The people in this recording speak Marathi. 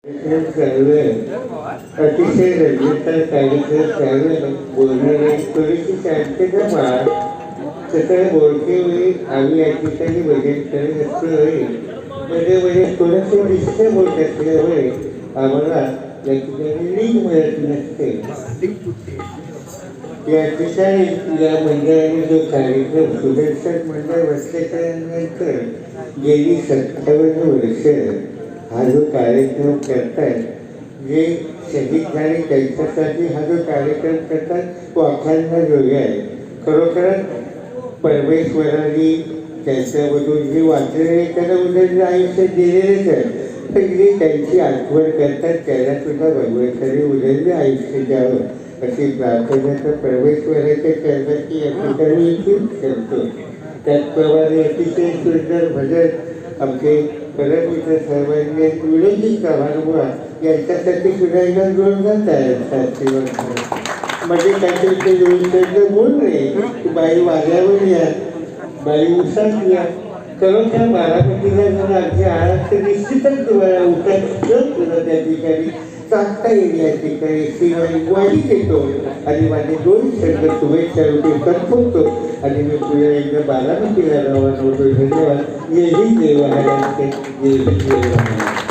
अतिशय रंजनदार कार्यक्रम चालू बोलणारे थोडीशी शांतता सकाळी बोलते वेळी आम्ही या ठिकाणी भजन करत असतो मध्ये मध्ये थोडंसं दिसतं बोलत असल्यामुळे आम्हाला या ठिकाणी लिंक मिळत नसते. या ठिकाणी या मंडळाने जो कार्यक्रम सुदर्शन मंडळ बसल्यानंतर गेली 57 वर्ष हा जो कार्यक्रम करतात, जे शहीद झाले त्यांच्यासाठी हा जो कार्यक्रम करतात तो अखंड जोडला आहे. खरोखरच परमेश्वराने त्यांच्यामधून जे वाचलेले त्यांना उदंड आयुष्य दिलेलेच आहे, पण जे त्यांची आठवण करतात त्यांना सुद्धा भगवंताने उदंड आयुष्य द्यावं अशी प्रार्थना तर परमेश्वराच्या चरणाची या ठिकाणी करतो. त्याचप्रमाणे अतिशय सुंदर भजन आमचे परममित्र सर्वांनी विनोदी चव्हाणबुवा यांच्यासाठी सुद्धा एकदा जोरदार तयार म्हणजे काहीतरी ते बोल रे बाई वाऱ्यावर या, बाई उसात या, खरोखर बारामतीला जर आमच्या आहात तर निश्चितच तुम्हाला उठात तुला त्या ठिकाणी चाकता येईल. या ठिकाणी शिवाय वाईट येतो आणि माझे 2 शब्द शुभेच्छा रूपे संपवतो आणि मी पुढे एकदा बारामतीला रवाना होतो. धन्यवाद. जय हिंद, जय महाराष्ट्र, जय हिंद, जय महाराष्ट्र.